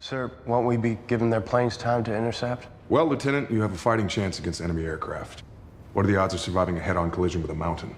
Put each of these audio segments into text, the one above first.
Sir, won't we be giving their planes time to intercept? Well, Lieutenant, you have a fighting chance against enemy aircraft. What are the odds of surviving a head-on collision with a mountain?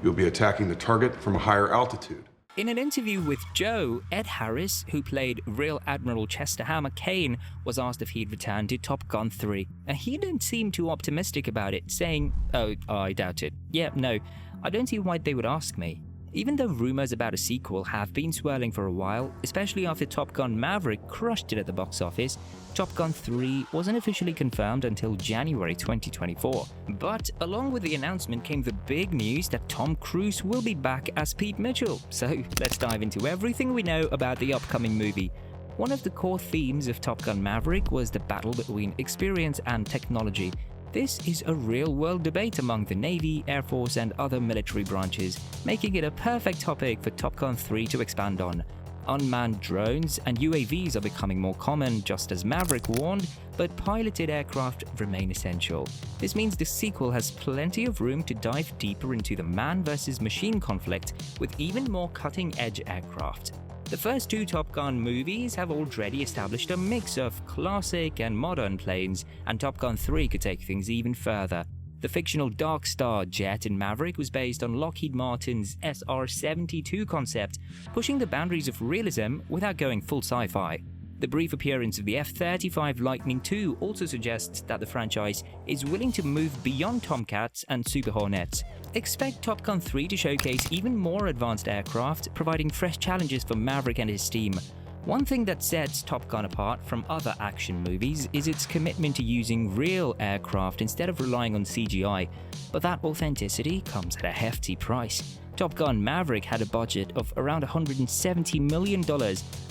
You'll be attacking the target from a higher altitude. In an interview with Joe, Ed Harris, who played Rear Admiral Chester Hammer Kane, was asked if he'd return to Top Gun 3, and he didn't seem too optimistic about it, saying, "Oh, I doubt it. Yeah, no, I don't see why they would ask me." Even though rumors about a sequel have been swirling for a while, especially after Top Gun Maverick crushed it at the box office, Top Gun 3 wasn't officially confirmed until January 2024. But along with the announcement came the big news that Tom Cruise will be back as Pete Mitchell. So let's dive into everything we know about the upcoming movie. One of the core themes of Top Gun Maverick was the battle between experience and technology. This is a real-world debate among the Navy, Air Force, and other military branches, making it a perfect topic for Top Gun 3 to expand on. Unmanned drones and UAVs are becoming more common, just as Maverick warned, but piloted aircraft remain essential. This means the sequel has plenty of room to dive deeper into the man versus machine conflict with even more cutting-edge aircraft. The first two Top Gun movies have already established a mix of classic and modern planes, and Top Gun 3 could take things even further. The fictional Dark Star jet in Maverick was based on Lockheed Martin's SR-72 concept, pushing the boundaries of realism without going full sci-fi. The brief appearance of the F-35 Lightning II also suggests that the franchise is willing to move beyond Tomcats and Super Hornets. Expect Top Gun 3 to showcase even more advanced aircraft, providing fresh challenges for Maverick and his team. One thing that sets Top Gun apart from other action movies is its commitment to using real aircraft instead of relying on CGI, but that authenticity comes at a hefty price. Top Gun Maverick had a budget of around $170 million,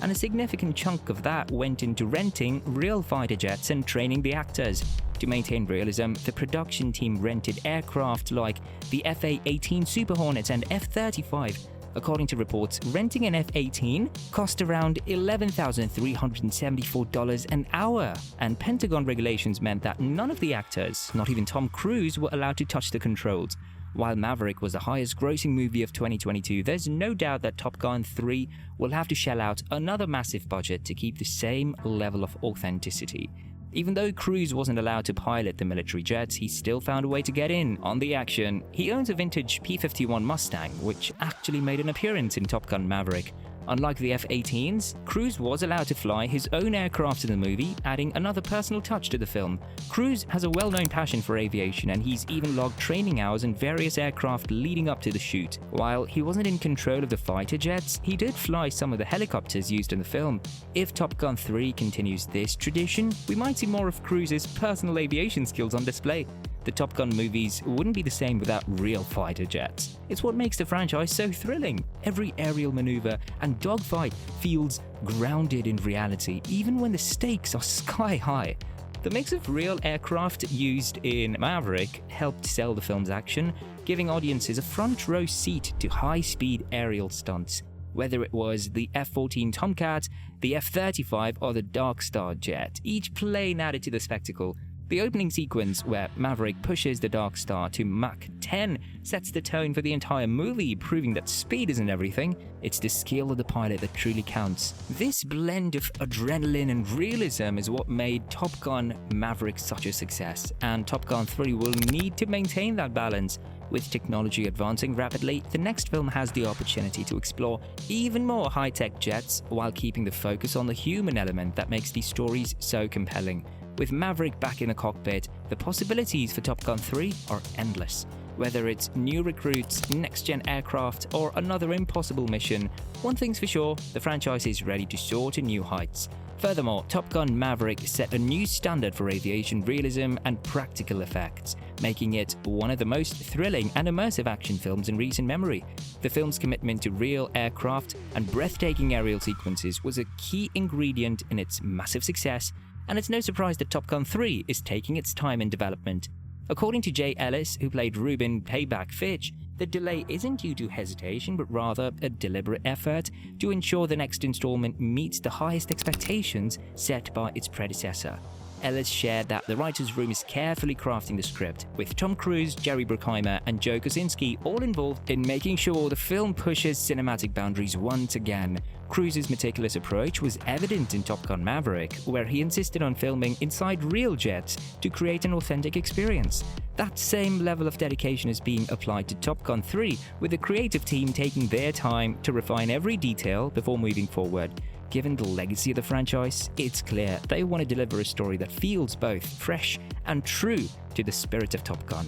and a significant chunk of that went into renting real fighter jets and training the actors. To maintain realism, the production team rented aircraft like the F/A-18 Super Hornets and F-35. According to reports, renting an F-18 cost around $11,374 an hour, and Pentagon regulations meant that none of the actors, not even Tom Cruise, were allowed to touch the controls. While Maverick was the highest grossing movie of 2022, there's no doubt that Top Gun 3 will have to shell out another massive budget to keep the same level of authenticity. Even though Cruise wasn't allowed to pilot the military jets, he still found a way to get in on the action. He owns a vintage P-51 Mustang, which actually made an appearance in Top Gun Maverick. Unlike the F-18s, Cruise was allowed to fly his own aircraft in the movie, adding another personal touch to the film. Cruise has a well-known passion for aviation, and he's even logged training hours in various aircraft leading up to the shoot. While he wasn't in control of the fighter jets, he did fly some of the helicopters used in the film. If Top Gun 3 continues this tradition, we might see more of Cruise's personal aviation skills on display. The Top Gun movies wouldn't be the same without real fighter jets. It's what makes the franchise so thrilling. Every aerial maneuver and dogfight feels grounded in reality, even when the stakes are sky high. The mix of real aircraft used in Maverick helped sell the film's action, giving audiences a front row seat to high-speed aerial stunts. Whether it was the F-14 Tomcat, the F-35, or the Dark Star jet, each plane added to the spectacle. The opening sequence, where Maverick pushes the Dark Star to Mach 10, sets the tone for the entire movie, proving that speed isn't everything. It's the skill of the pilot that truly counts. This blend of adrenaline and realism is what made Top Gun Maverick such a success, and Top Gun 3 will need to maintain that balance. With technology advancing rapidly, the next film has the opportunity to explore even more high-tech jets while keeping the focus on the human element that makes these stories so compelling. With Maverick back in the cockpit, the possibilities for Top Gun 3 are endless. Whether it's new recruits, next-gen aircraft, or another impossible mission, one thing's for sure, the franchise is ready to soar to new heights. Furthermore, Top Gun Maverick set a new standard for aviation realism and practical effects, making it one of the most thrilling and immersive action films in recent memory. The film's commitment to real aircraft and breathtaking aerial sequences was a key ingredient in its massive success, and it's no surprise that Top Gun 3 is taking its time in development. According to Jay Ellis, who played Reuben Payback Fitch, the delay isn't due to hesitation, but rather a deliberate effort to ensure the next installment meets the highest expectations set by its predecessor. Ellis shared that the writer's room is carefully crafting the script, with Tom Cruise, Jerry Bruckheimer, and Joe Kosinski all involved in making sure the film pushes cinematic boundaries once again. Cruise's meticulous approach was evident in Top Gun Maverick, where he insisted on filming inside real jets to create an authentic experience. That same level of dedication is being applied to Top Gun 3, with the creative team taking their time to refine every detail before moving forward. Given the legacy of the franchise, it's clear they want to deliver a story that feels both fresh and true to the spirit of Top Gun.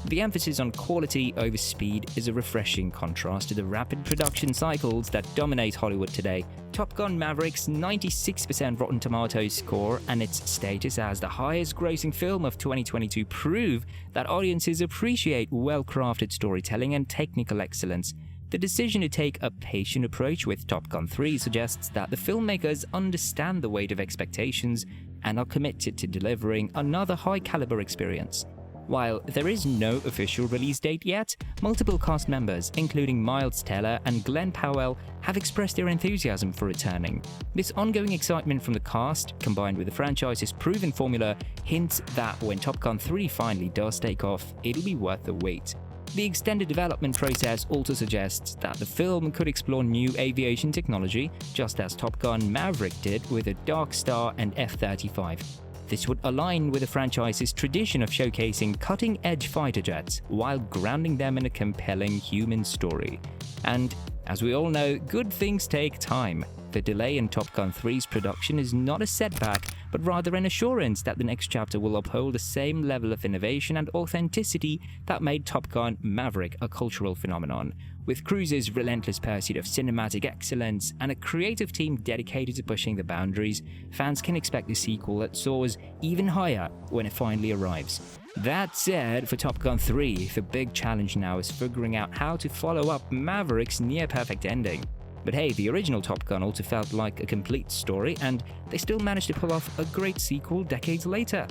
The emphasis on quality over speed is a refreshing contrast to the rapid production cycles that dominate Hollywood today. Top Gun Maverick's 96% Rotten Tomatoes score and its status as the highest-grossing film of 2022 prove that audiences appreciate well-crafted storytelling and technical excellence. The decision to take a patient approach with Top Gun 3 suggests that the filmmakers understand the weight of expectations and are committed to delivering another high-caliber experience. While there is no official release date yet, multiple cast members, including Miles Teller and Glenn Powell, have expressed their enthusiasm for returning. This ongoing excitement from the cast, combined with the franchise's proven formula, hints that when Top Gun 3 finally does take off, it'll be worth the wait. The extended development process also suggests that the film could explore new aviation technology, just as Top Gun Maverick did with the Dark Star and F-35. This would align with the franchise's tradition of showcasing cutting-edge fighter jets while grounding them in a compelling human story. And, as we all know, good things take time. The delay in Top Gun 3's production is not a setback, but rather an assurance that the next chapter will uphold the same level of innovation and authenticity that made Top Gun Maverick a cultural phenomenon. With Cruise's relentless pursuit of cinematic excellence and a creative team dedicated to pushing the boundaries, fans can expect a sequel that soars even higher when it finally arrives. That said, for Top Gun 3, the big challenge now is figuring out how to follow up Maverick's near-perfect ending. But hey, the original Top Gun also felt like a complete story, and they still managed to pull off a great sequel decades later.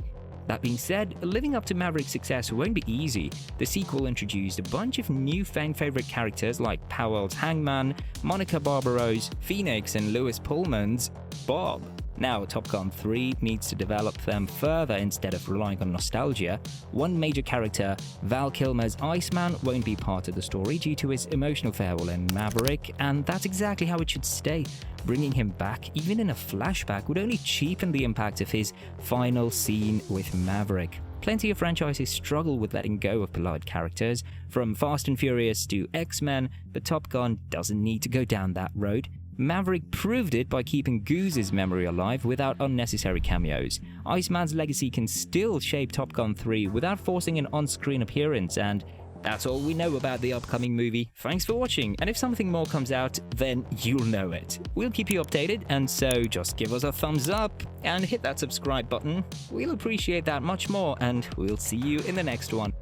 That being said, living up to Maverick's success won't be easy. The sequel introduced a bunch of new fan-favorite characters like Powell's Hangman, Monica Barbaro's Phoenix, and Lewis Pullman's Bob. Now, Top Gun 3 needs to develop them further instead of relying on nostalgia. One major character, Val Kilmer's Iceman, won't be part of the story due to his emotional farewell in Maverick, and that's exactly how it should stay. Bringing him back, even in a flashback, would only cheapen the impact of his final scene with Maverick. Plenty of franchises struggle with letting go of beloved characters. From Fast and Furious to X-Men, but Top Gun doesn't need to go down that road. Maverick proved it by keeping Goose's memory alive without unnecessary cameos. Iceman's legacy can still shape Top Gun 3 without forcing an on-screen appearance, and that's all we know about the upcoming movie. Thanks for watching, and if something more comes out, then you'll know it. We'll keep you updated, and so just give us a thumbs up and hit that subscribe button. We'll appreciate that much more, and we'll see you in the next one.